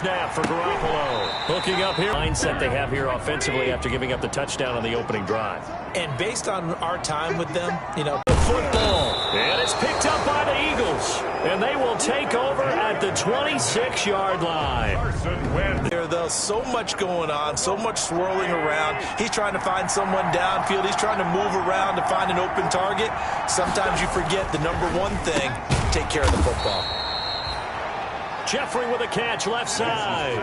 snap for Garoppolo. Hooking up here. Mindset they have here offensively after giving up the touchdown on the opening drive. And based on our time with them, the football. And it's picked up by the Eagles. And they will take over at the 26-yard line. There's so much going on, so much swirling around. He's trying to find someone downfield. He's trying to move around to find an open target. Sometimes you forget the number one thing, take care of the football. Jeffrey with a catch left side.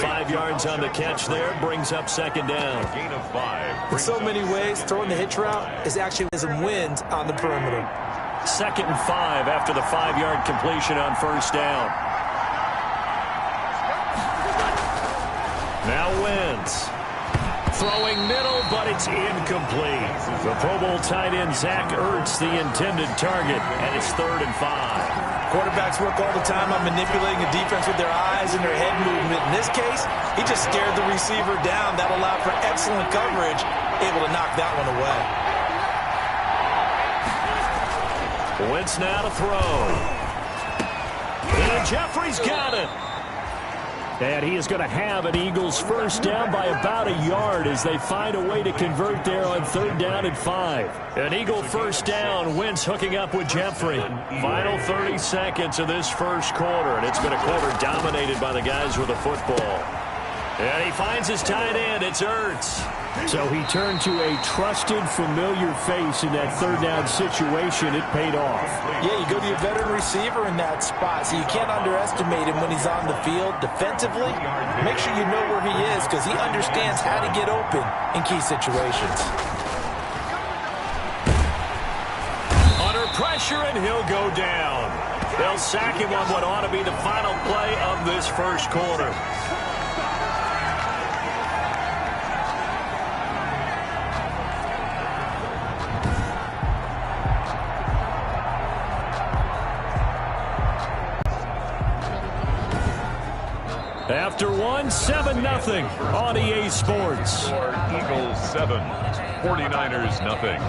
5 yards on the catch there, brings up second down. Gain of 5. In so many ways, throwing the hitch route is actually some wins on the perimeter. 2nd and 5 after the 5-yard completion on first down. Now Wentz. Throwing middle, but it's incomplete. The Pro Bowl tight end Zach Ertz, the intended target, and it's 3rd and 5. Quarterbacks work all the time on manipulating the defense with their eyes and their head movement. In this case, he just stared the receiver down. That allowed for excellent coverage, able to knock that one away. Wentz now to throw. And Jeffrey's got it. And he is going to have an Eagles first down by about a yard as they find a way to convert there on 3rd down and 5. An Eagle first down. Wentz hooking up with Jeffrey. Final 30 seconds of this first quarter, and it's been a quarter dominated by the guys with the football. And he finds his tight end. It's Ertz. So he turned to a trusted, familiar face in that 3rd down situation. It paid off. Yeah, you go to your veteran receiver in that spot, so you can't underestimate him when he's on the field. Defensively, make sure you know where he is because he understands how to get open in key situations. Under pressure, and he'll go down. They'll sack him on what ought to be the final play of this first quarter. After 7-0 on EA Sports. Eagles 7, 49ers nothing.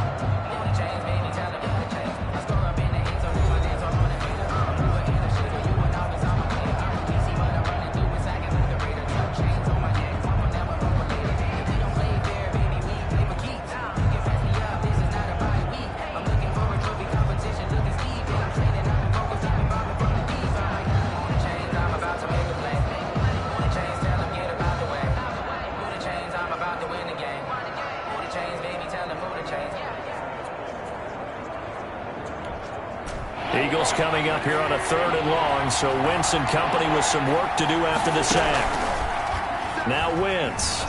Eagles coming up here on a 3rd and long, so Wentz and company with some work to do after the sack. Now Wentz.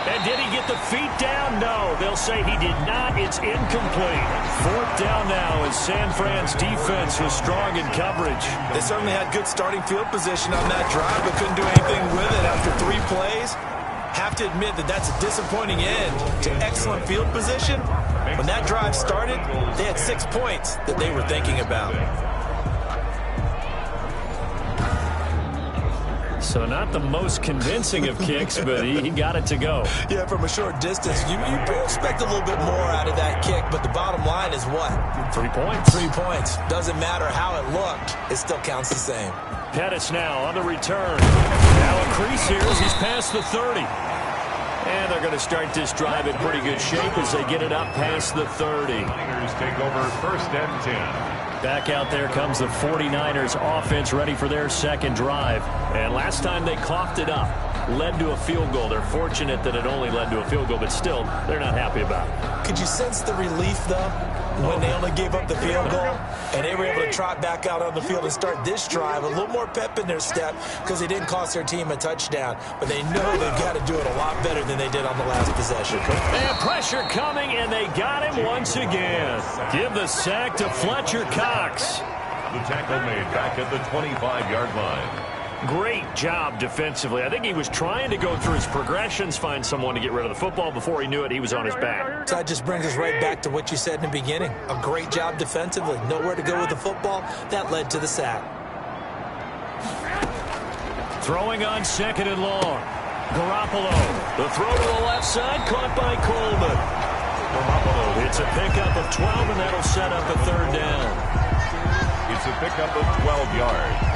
And did he get the feet down? No, they'll say he did not. It's incomplete. 4th down now as San Fran's defense was strong in coverage. They certainly had good starting field position on that drive, but couldn't do anything with it after 3 plays. Have to admit that that's a disappointing end to excellent field position. When that drive started, they had 6 points that they were thinking about. So not the most convincing of kicks, but he got it to go. Yeah, from a short distance, you expect a little bit more out of that kick, but the bottom line is what? 3 points. 3 points. Doesn't matter how it looked. It still counts the same. Pettis now on the return. Now a crease here as he's past the 30. And they're going to start this drive in pretty good shape as they get it up past the 30. Niners take over 1st and 10. Back out there comes the 49ers offense ready for their second drive. And last time they coughed it up, led to a field goal. They're fortunate that it only led to a field goal, but still, they're not happy about it. Could you sense the relief, though, when they only gave up the field goal and they were able to trot back out on the field and start this drive? A little more pep in their step because they didn't cost their team a touchdown, but they know they've got to do it a lot better than they did on the last possession. And pressure coming, and they got him once again. Give the sack to Fletcher Cox. The tackle made back at the 25-yard line. Great job defensively. I think he was trying to go through his progressions, find someone to get rid of the football. Before he knew it, he was on his back. So that just brings us right back to what you said in the beginning. A great job defensively. Nowhere to go with the football. That led to the sack. Throwing on 2nd and long. Garoppolo. The throw to the left side, caught by Coleman. Garoppolo hits a pickup of 12, and that'll set up a 3rd down. It's a pickup of 12 yards.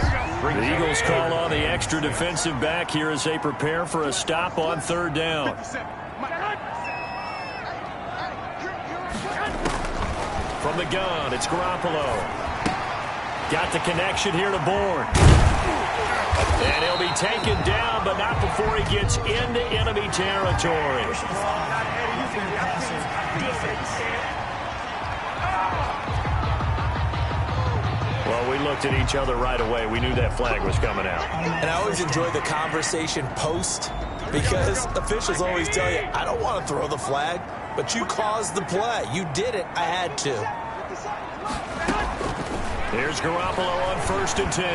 The Eagles call on the extra defensive back here as they prepare for a stop on third down. From the gun, it's Garoppolo. Got the connection here to Bourne. And he'll be taken down, but not before he gets into enemy territory. Well, we looked at each other right away. We knew that flag was coming out. And I always enjoy the conversation post because officials always tell you, I don't want to throw the flag, but you caused the play. You did it. I had to. Here's Garoppolo on 1st and 10.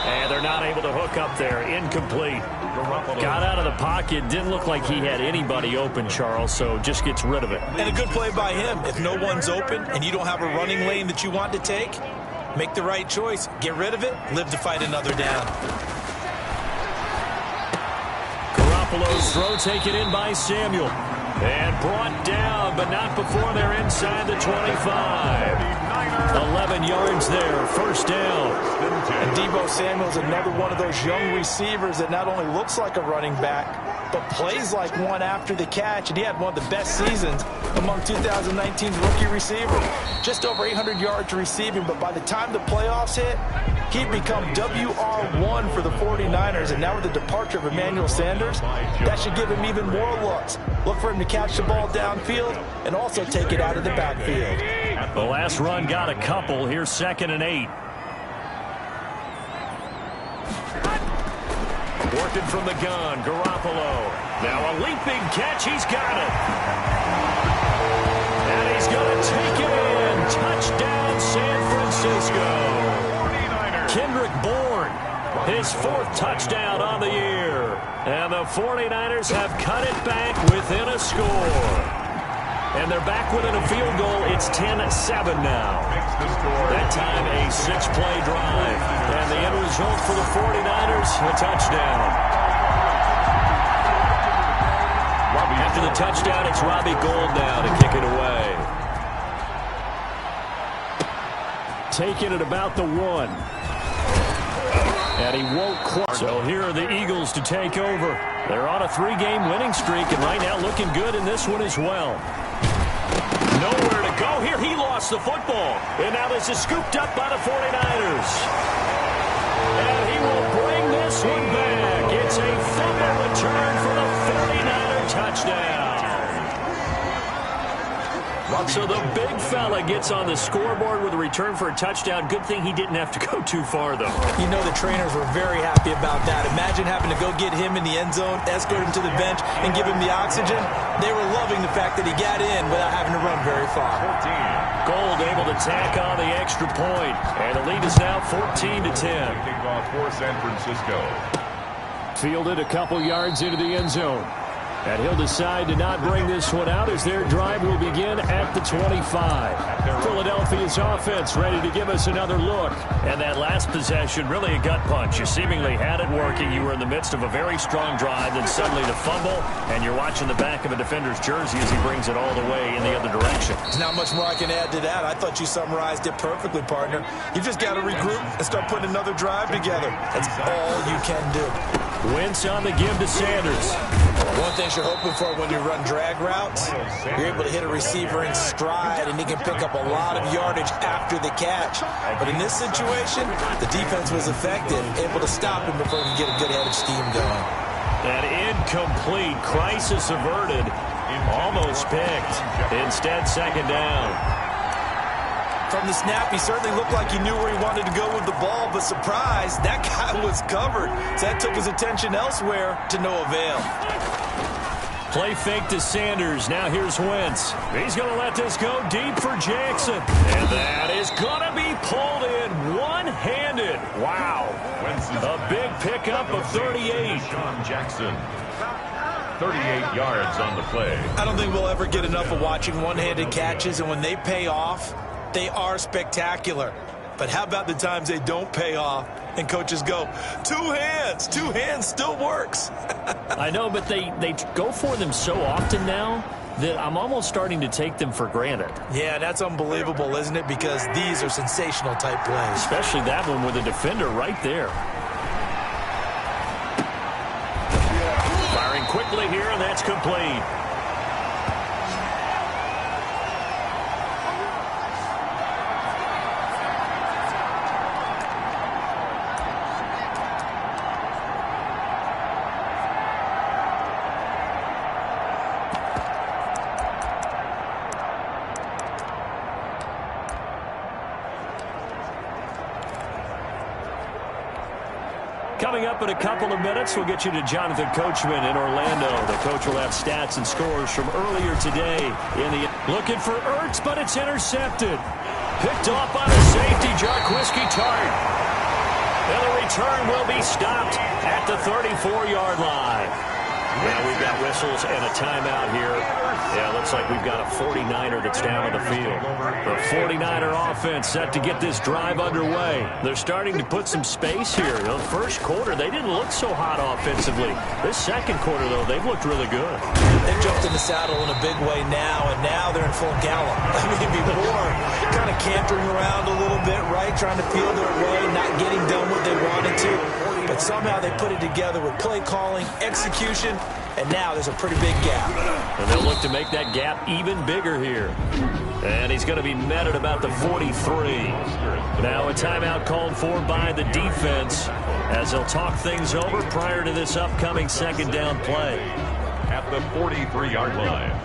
And they're not able to hook up there. Incomplete. Got out of the pocket. Didn't look like he had anybody open, Charles, so just gets rid of it. And a good play by him. If no one's open and you don't have a running lane that you want to take, make the right choice. Get rid of it. Live to fight another down. Garoppolo's throw taken in by Samuel. And brought down, but not before they're inside the 25. 11 yards there, first down. And Deebo Samuel's another one of those young receivers that not only looks like a running back, but plays like one after the catch. And he had one of the best seasons among 2019's rookie receivers. Just over 800 yards receiving, but by the time the playoffs hit, he'd become WR1 for the 49ers. And now with the departure of Emmanuel Sanders, that should give him even more looks. Look for him to catch the ball downfield and also take it out of the backfield. The last run got a couple. Here's 2nd and 8. Working from the gun, Garoppolo. Now a leaping catch. He's got it. And he's going to take it in. Touchdown, San Francisco. Kendrick Bourne, his 4th touchdown on the year. And the 49ers have cut it back within a score. And they're back within a field goal. It's 10-7 now. That time a 6-play drive. And the end result for the 49ers, a touchdown. After the touchdown, it's Robbie Gould now to kick it away. Taking it about the 1. And he won't quite. So here are the Eagles to take over. They're on a 3-game winning streak, and right now looking good in this one as well. Nowhere to go here. He lost the football. And now this is scooped up by the 49ers. And he will bring this one back. It's a fumble return for the 49er touchdown. So the big fella gets on the scoreboard with a return for a touchdown. Good thing he didn't have to go too far, though. You know the trainers were very happy about that. Imagine having to go get him in the end zone, escort him to the bench, and give him the oxygen. They were loving the fact that he got in without having to run very far. Gould able to tack on the extra point. And the lead is now 14-10. Kickoff for San Francisco. Fielded a couple yards into the end zone. And he'll decide to not bring this one out as their drive will begin at the 25. Philadelphia's offense ready to give us another look. And that last possession, really a gut punch. You seemingly had it working. You were in the midst of a very strong drive, then suddenly the fumble, and you're watching the back of a defender's jersey as he brings it all the way in the other direction. There's not much more I can add to that. I thought you summarized it perfectly, partner. You just got to regroup and start putting another drive together. That's all you can do. Wentz on the give to Sanders. One thing you're hoping for when you run drag routes, you're able to hit a receiver in stride, and he can pick up a lot of yardage after the catch. But in this situation, the defense was effective, able to stop him before he could get a good-headed scheme going. That incomplete, crisis averted, almost picked. Instead, 2nd down. From the snap, he certainly looked like he knew where he wanted to go with the ball, but surprise, that guy was covered. So that took his attention elsewhere to no avail. Play fake to Sanders. Now here's Wentz. He's going to let this go deep for Jackson. And that is going to be pulled in one-handed. Wow. A big pickup of 38. Sean Jackson. 38 yards on the play. I don't think we'll ever get enough of watching one-handed catches, and when they pay off, they are spectacular. But how about the times they don't pay off and coaches go, two hands still works. I know, but they go for them so often now that I'm almost starting to take them for granted. Yeah, that's unbelievable, isn't it? Because these are sensational type plays. Especially that one with a defender right there. Firing quickly here, and that's complete. Coming up in a couple of minutes, we'll get you to Jonathan Coachman in Orlando. The coach will have stats and scores from earlier today. Looking for Ertz, but it's intercepted. Picked off by the safety, Jarquiski Tart. And the return will be stopped at the 34-yard line. Yeah, we've got whistles and a timeout here. Yeah, looks like we've got a 49er that's down on the field. The 49er offense set to get this drive underway. They're starting to put some space here. The first quarter, they didn't look so hot offensively. This second quarter, though, they've looked really good. They jumped in the saddle in a big way now, and now they're in full gallop. I mean, before, kind of cantering around a little bit, right, trying to feel their way, not getting done what they wanted to. But somehow they put it together with play calling, execution, and now there's a pretty big gap. And they'll look to make that gap even bigger here. And he's going to be met at about the 43. Now a timeout called for by the defense as they'll talk things over prior to this upcoming second down play. At the 43-yard line.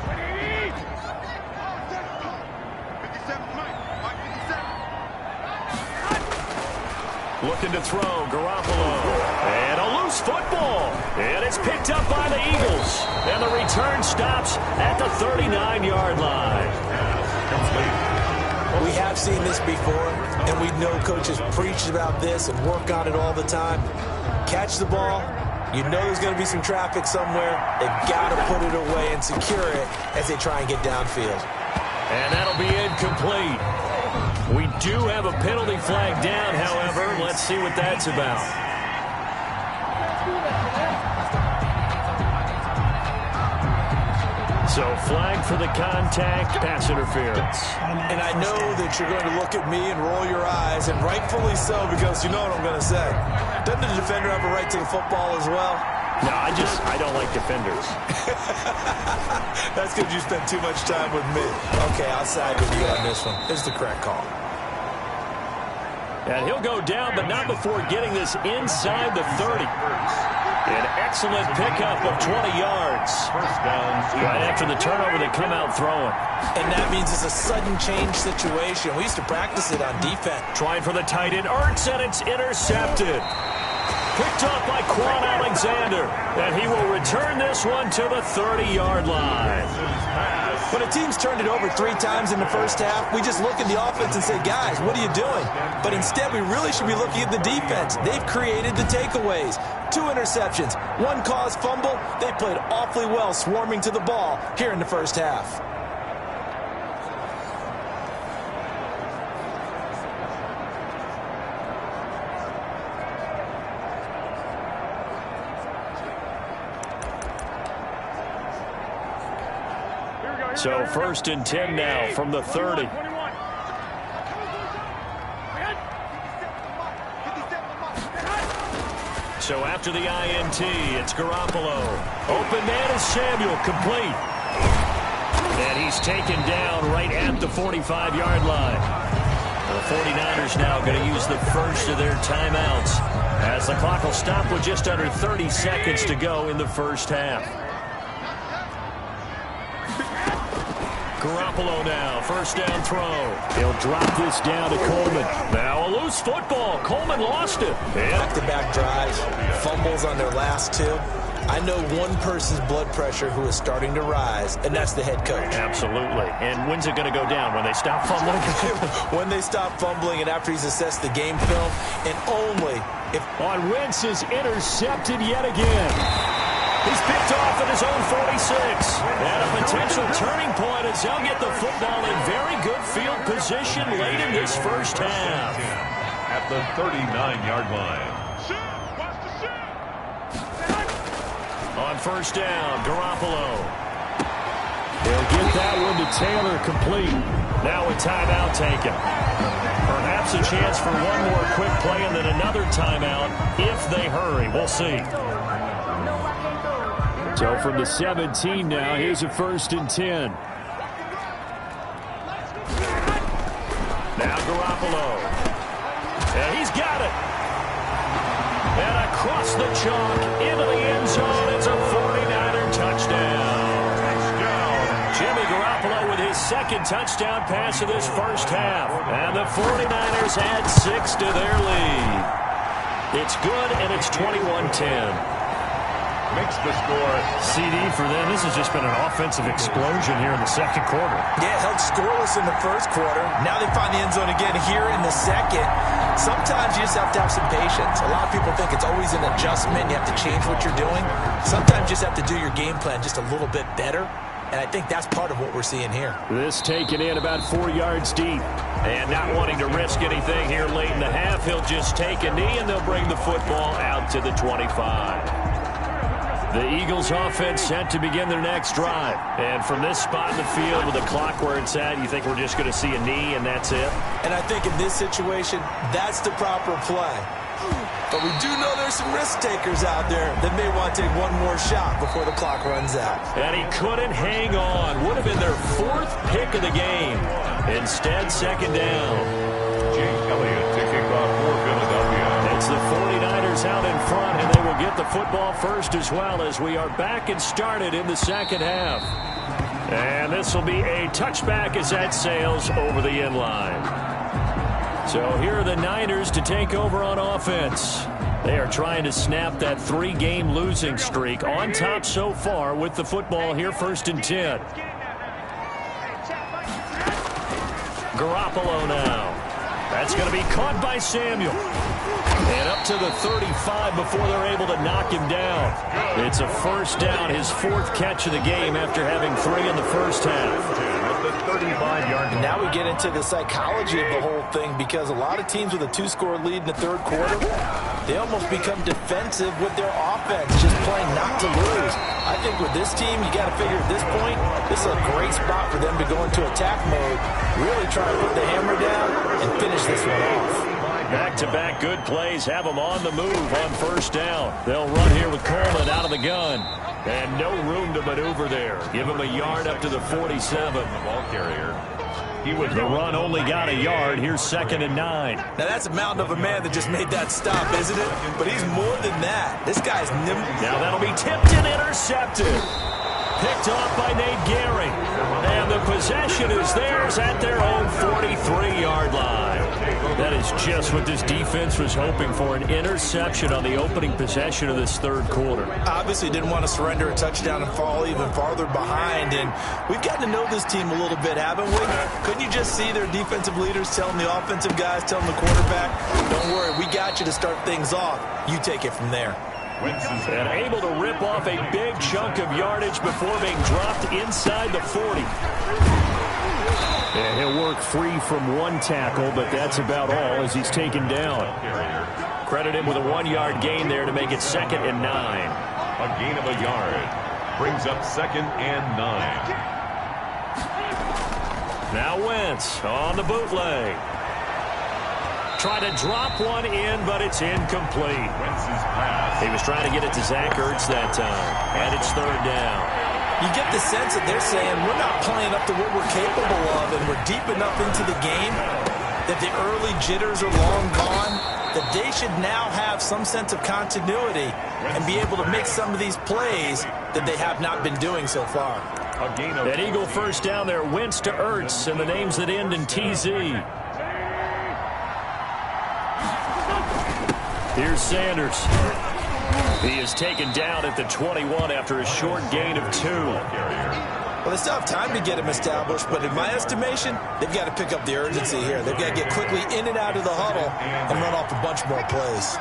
Looking to throw, Garoppolo. And a loose football. And it's picked up by the Eagles. And the return stops at the 39-yard line. We have seen this before, and we know coaches preach about this and work on it all the time. Catch the ball. You know there's going to be some traffic somewhere. They've got to put it away and secure it as they try and get downfield. And that'll be incomplete. We do have a penalty flag down, however. Let's see what that's about. So flag for the contact, pass interference. And I know that you're going to look at me and roll your eyes, and rightfully so, because you know what I'm going to say. Doesn't the defender have a right to the football as well? No, I don't like defenders. That's because you spent too much time with me. Okay, I'll side with you on this one. It's the correct call. And he'll go down, but not before getting this inside the 30. An excellent pickup of 20 yards. First down. Right after the turnover, they come out throwing. And that means it's a sudden change situation. We used to practice it on defense. Trying for the tight end, Ertz, and it's intercepted. Picked up by Quan Alexander. And he will return this one to the 30-yard line. When a team's turned it over 3 times in the first half, we just look at the offense and say, guys, what are you doing? But instead, we really should be looking at the defense. They've created the takeaways. 2 interceptions, 1 caused fumble. They played awfully well swarming to the ball here in the first half. So 1st and 10 now from the 30. So after the INT, it's Garoppolo. Open man is Samuel, complete. And he's taken down right at the 45-yard line. The 49ers now going to use the first of their timeouts as the clock will stop with just under 30 seconds to go in the first half. Garoppolo now, first down throw. He'll drop this down to Coleman. Now a loose football. Coleman lost it. Back-to-back drives, fumbles on their last 2. I know one person's blood pressure who is starting to rise, and that's the head coach. Absolutely. And when's it going to go down? When they stop fumbling? When they stop fumbling and after he's assessed the game film, and only if... On Wentz is intercepted yet again. He's picked off at his own 46. And a potential turning point as they'll get the football in very good field position late in this first half. At the 39-yard line. On first down, Garoppolo. He'll get that one to Taylor complete. Now a timeout taken. Perhaps a chance for one more quick play and then another timeout if they hurry. We'll see. So from the 17 now, here's a 1st and 10. Now Garoppolo. And he's got it. And across the chalk into the end zone. It's a 49er touchdown. Jimmy Garoppolo with his 2nd touchdown pass of this first half. And the 49ers add 6 to their lead. It's good, and it's 21-10. Makes the score. CD for them. This has just been an offensive explosion here in the 2nd quarter. Yeah, held scoreless in the 1st quarter. Now they find the end zone again here in the 2nd. Sometimes you just have to have some patience. A lot of people think it's always an adjustment. You have to change what you're doing. Sometimes you just have to do your game plan just a little bit better. And I think that's part of what we're seeing here. This taken in about 4 yards deep. And not wanting to risk anything here late in the half, he'll just take a knee, and they'll bring the football out to the 25. The Eagles offense set to begin their next drive. And from this spot in the field with the clock where it's at, you think we're just going to see a knee and that's it? And I think in this situation, that's the proper play. But we do know there's some risk takers out there that may want to take one more shot before the clock runs out. And he couldn't hang on. Would have been their 4th pick of the game. Instead, 2nd down. Jake Elliott to kick off for Philadelphia. It's the 49ers out in front, and they will get the football first as well as we are back and started in the 2nd half. And this will be a touchback as that sails over the end line. So here are the Niners to take over on offense. They are trying to snap that 3-game losing streak. On top so far with the football here, 1st and 10. Garoppolo now. That's going to be caught by Samuel. And up to the 35 before they're able to knock him down. It's a 1st down, his 4th catch of the game after having 3 in the 1st half. The 35-yard line. Now we get into the psychology of the whole thing, because a lot of teams with a 2-score lead in the 3rd quarter, they almost become defensive with their offense, just playing not to lose. I think with this team, you got to figure at this point, this is a great spot for them to go into attack mode, really try to put the hammer down and finish this one off. Back-to-back good plays have them on the move on 1st down. They'll run here with Coleman out of the gun. And no room to maneuver there. Give him a yard up to the 47. The ball carrier. The run only got a yard. Here's 2nd and 9. Now that's a mountain of a man that just made that stop, isn't it? But he's more than that. This guy's nimble. Now that'll be tipped and intercepted. Picked off by Nate Gehring. And the possession is theirs at their own 43-yard line. That is just what this defense was hoping for, an interception on the opening possession of this 3rd quarter. Obviously didn't want to surrender a touchdown and fall even farther behind. And we've gotten to know this team a little bit, haven't we? Couldn't you just see their defensive leaders telling the offensive guys, telling the quarterback, don't worry, we got you to start things off. You take it from there. And able to rip off a big chunk of yardage before being dropped inside the 40. And he'll work free from 1 tackle, but that's about all as he's taken down. Credit him with a 1-yard gain there to make it 2nd and 9. A gain of a yard brings up 2nd and 9. Now Wentz on the bootleg. Trying to drop one in, but it's incomplete. Wentz's pass. He was trying to get it to Zach Ertz that time, and it's 3rd down. You get the sense that they're saying we're not playing up to what we're capable of, and we're deep enough into the game that the early jitters are long gone, that they should now have some sense of continuity and be able to make some of these plays that they have not been doing so far. That Eagle 1st down there, Wentz to Ertz, and the names that end in TZ. Here's Sanders. He is taken down at the 21 after a short gain of 2. Well, they still have time to get him established, but in my estimation, they've got to pick up the urgency here. They've got to get quickly in and out of the huddle and run off a bunch more plays.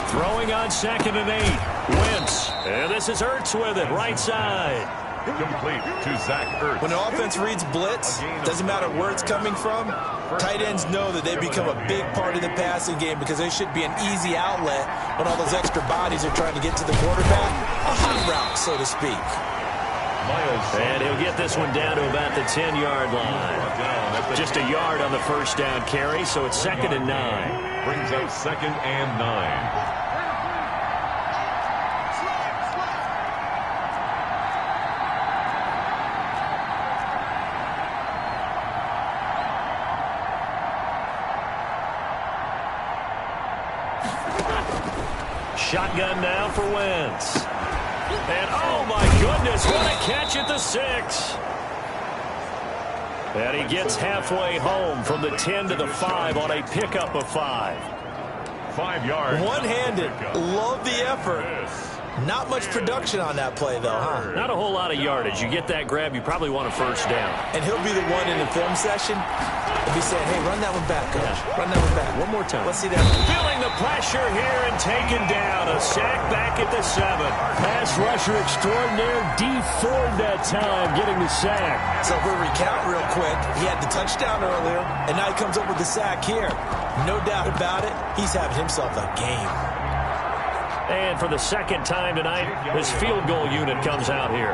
Throwing on 2nd and 8. Wentz. And this is Ertz with it, right side. Complete to Zach Ertz. When an offense reads blitz, doesn't matter where it's coming from, tight ends know that they become a big part of the passing game because they should be an easy outlet when all those extra bodies are trying to get to the quarterback. A hot route, so to speak. And he'll get this one down to about the 10-yard line. Just a yard on the first down carry, so it's 2nd and 9. Brings up 2nd and 9. Shotgun now for Wentz. And oh my goodness, what a catch at the 6. And he gets halfway home from the 10 to the 5 on a pickup of 5. 5 yards. One-handed. Love the effort. Not much production on that play, though, huh? Not a whole lot of yardage. You get that grab, you probably want a first down. And he'll be the one in the film session. He'll be saying, hey, run that one back, coach. Yeah. Run that one back. One more time. Let's see that. Feeling the pressure here and taken down. A sack back at the 7. Pass rusher extraordinaire. Dee Ford that time getting the sack. So if we recount real quick, he had the touchdown earlier, and now he comes up with the sack here. No doubt about it, he's having himself a game. And for the second time tonight, his field goal unit comes out here.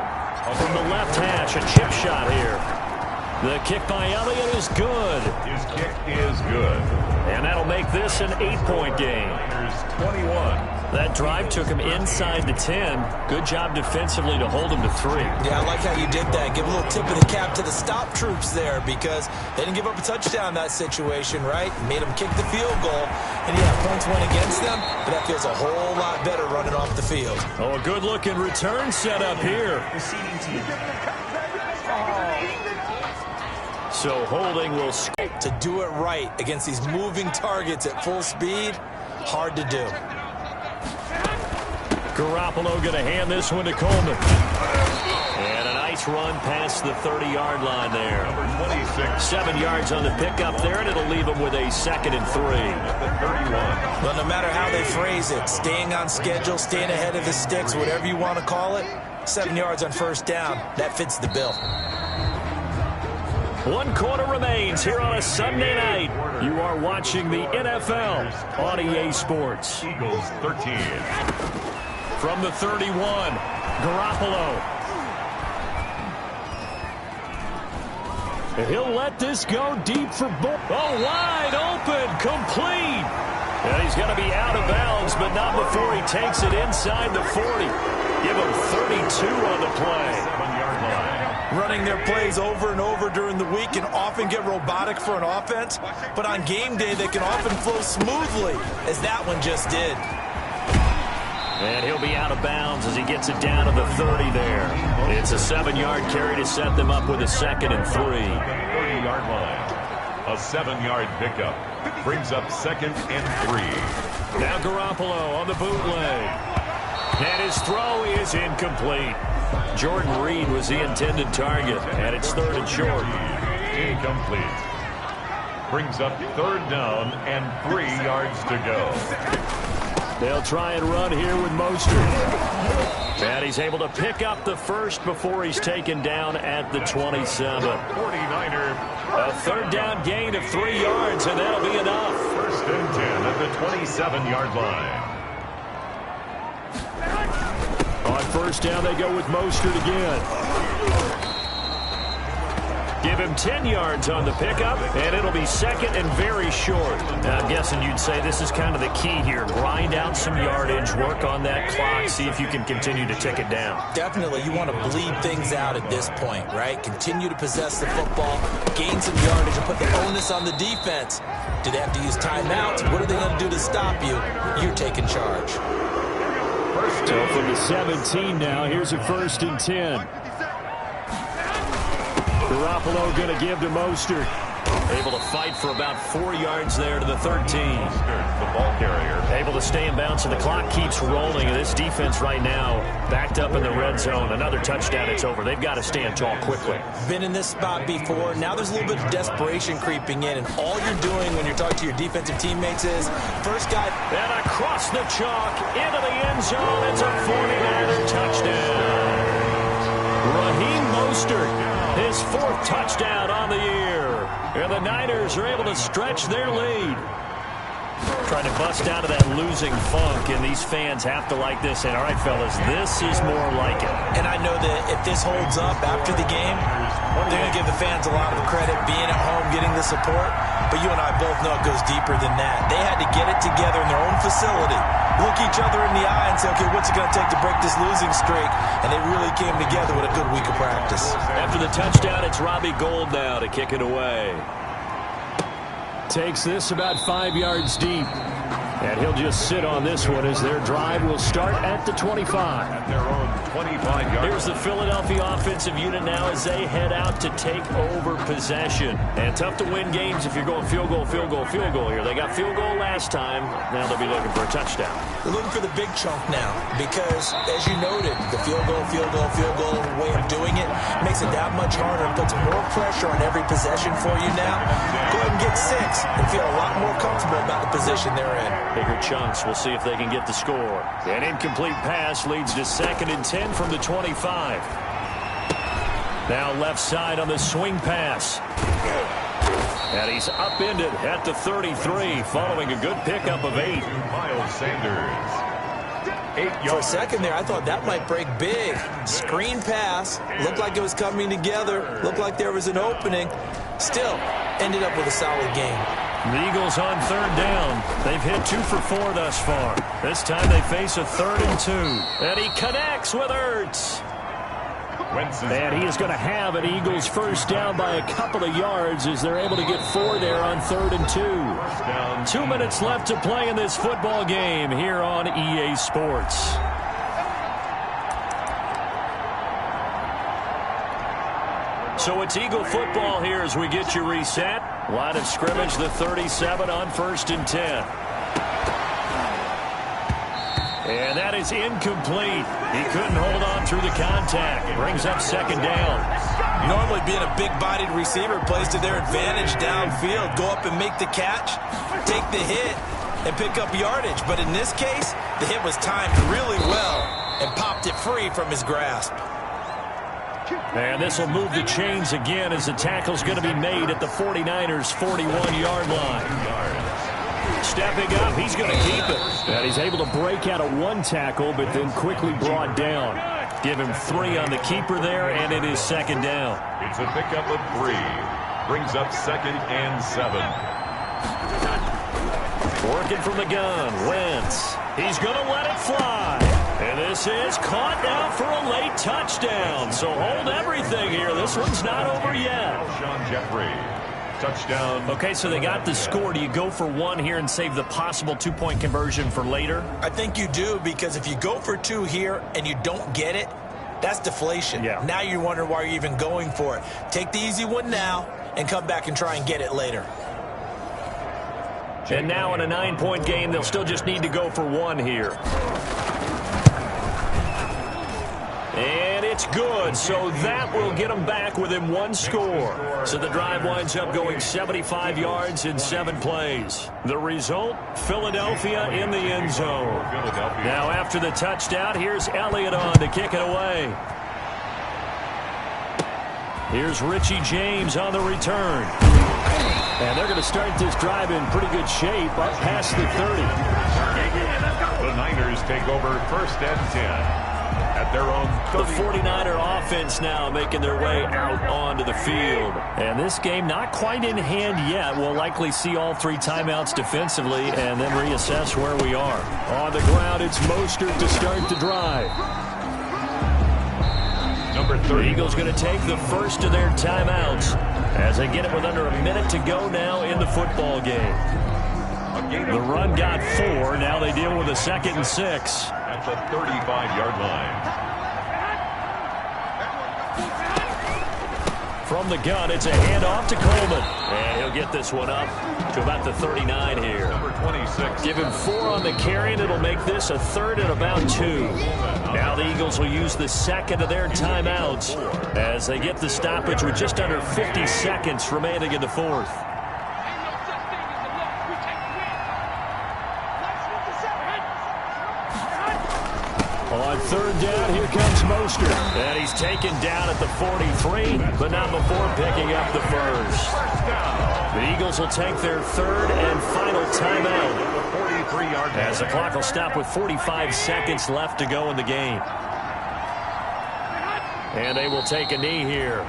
From the left hash, a chip shot here. The kick by Elliott is good. His kick is good. And that'll make this an 8-point game. 21. That drive took him inside the 10. Good job defensively to hold him to 3. Yeah, I like how you did that. Give a little tip of the cap to the stop troops there because they didn't give up a touchdown in that situation, right? Made them kick the field goal. And yeah, points went against them, but that feels a whole lot better running off the field. Oh, a good-looking return set up here. So holding will... To do it right against these moving targets at full speed, hard to do. Garoppolo going to hand this one to Coleman. And a nice run past the 30-yard line there. Number 26. 7 yards on the pickup there, and it'll leave him with a 2nd and 3. At the 31. Well, no matter how they phrase it, staying on schedule, staying ahead of the sticks, whatever you want to call it, 7 yards on first down, that fits the bill. 1 quarter remains here on a Sunday night. You are watching the NFL on EA Sports. Eagles 13. From the 31, Garoppolo. And he'll let this go deep for Bull. Oh, wide open, complete. And he's going to be out of bounds, but not before he takes it inside the 40. Give him 32 on the play. 7-yard line. Running their plays over and over during the week can often get robotic for an offense, but on game day they can often flow smoothly, as that one just did. And he'll be out of bounds as he gets it down to the 30 there. It's a 7-yard carry to set them up with a 2nd and 3. 30-yard line. A 7-yard pickup. Brings up 2nd and 3. Now Garoppolo on the bootleg. And his throw is incomplete. Jordan Reed was the intended target, and it's 3rd and short. Incomplete. Brings up 3rd down and 3 yards to go. They'll try and run here with Mostert. And he's able to pick up the first before he's taken down at the 27. 49er. A 3rd down gain of 3 yards, and that'll be enough. 1st and 10 at the 27-yard line. On first down, they go with Mostert again. Give him 10 yards on the pickup, and it'll be 2nd and very short. Now, I'm guessing you'd say this is kind of the key here. Grind out some yardage, work on that clock, see if you can continue to tick it down. Definitely, you want to bleed things out at this point, right? Continue to possess the football, gain some yardage, and put the onus on the defense. Do they have to use timeouts? What are they going to do to stop you? You're taking charge. So from the 17 now, here's a 1st and 10. Garoppolo going to give to Mostert. Able to fight for about 4 yards there to the 13. The ball carrier. Able to stay in bounds, and the clock keeps rolling. And this defense right now backed up in the red zone. Another touchdown, it's over. They've got to stand tall quickly. Been in this spot before. Now there's a little bit of desperation creeping in. And all you're doing when you're talking to your defensive teammates is first guy. And across the chalk into the end zone. It's a 49er touchdown. Raheem Mostert, his 4th touchdown on the year. And the Niners are able to stretch their lead. Trying to bust out of that losing funk, and these fans have to like this. And all right, fellas, this is more like it. And I know that if this holds up after the game, they're going to give the fans a lot of credit being at home, getting the support. But you and I both know it goes deeper than that. They had to get it together in their own facility, look each other in the eye and say, okay, what's it going to take to break this losing streak? And they really came together with a good week of practice. After the touchdown, it's Robbie Gould now to kick it away. Takes this about 5 yards deep. And he'll just sit on this one as their drive will start at the 25. At their own 25-yard. Here's the Philadelphia offensive unit now as they head out to take over possession. And tough to win games if you're going field goal, field goal, field goal here. They got field goal last time. Now they'll be looking for a touchdown. They're looking for the big chunk now because, as you noted, the field goal way of doing it makes it that much harder and puts more pressure on every possession for you now. Go ahead and get 6 and feel a lot more comfortable about the position they're in. Bigger chunks. We'll see if they can get the score. An incomplete pass leads to 2nd and 10 from the 25. Now left side on the swing pass. And he's upended at the 33 following a good pickup of 8. Miles Sanders. 8 yards. For a second there, I thought that might break big. Screen pass. Looked like it was coming together. Looked like there was an opening. Still, ended up with a solid game. The Eagles on 3rd down. They've hit 2 for 4 thus far. This time they face a 3rd and 2. And he connects with Ertz. And he is going to have an Eagles first down by a couple of yards as they're able to get 4 there on 3rd and 2. 2 minutes left to play in this football game here on EA Sports. So it's Eagle football here as we get you reset. Line of scrimmage, the 37 on 1st and 10. And that is incomplete. He couldn't hold on through the contact. Brings up 2nd down. Normally being a big-bodied receiver plays to their advantage downfield. Go up and make the catch, take the hit, and pick up yardage. But in this case, the hit was timed really well and popped it free from his grasp. And this will move the chains again as the tackle's going to be made at the 49ers' 41-yard line. Stepping up, he's going to keep it. And he's able to break out of 1 tackle, but then quickly brought down. Give him 3 on the keeper there, and it is 2nd down. It's a pickup of 3. Brings up 2nd and 7. Working from the gun, Wentz. He's going to let it fly. And this is caught now for a late touchdown. So hold everything here. This one's not over yet. Sean Jeffrey. Touchdown. Okay, so they got the score. Do you go for 1 here and save the possible 2-point conversion for later? I think you do, because if you go for 2 here and you don't get it, that's deflation. Yeah. Now you wonder why you're even going for it. Take the easy one now and come back and try and get it later. And now in a 9-point game, they'll still just need to go for 1 here. And it's good, so that will get them back within 1 score. So the drive winds up going 75 yards in 7 plays. The result, Philadelphia in the end zone. Now after the touchdown, here's Elliott on to kick it away. Here's Richie James on the return. And they're going to start this drive in pretty good shape up past the 30. The Niners take over 1st and 10. At their own 30. The 49er offense now making their way out onto the field. And this game not quite in hand yet. We'll likely see all 3 timeouts defensively and then reassess where we are. On the ground, it's Mostert to start the drive. Number 30. The Eagles going to take the first of their timeouts as they get it with under a minute to go now in the football game. The run got 4. Now they deal with a 2nd and 6. At the 35-yard line. From the gun, it's a handoff to Coleman. And he'll get this one up to about the 39 here. Number 26. Give him 4 on the carry, and it'll make this a 3rd and about 2. Now the Eagles will use the 2nd of their timeouts as they get the stoppage with just under 50 seconds remaining in the 4th. On third down, here comes Mostert. And he's taken down at the 43, but not before picking up the first. The Eagles will take their third and final timeout as the clock will stop with 45 seconds left to go in the game. And they will take a knee here.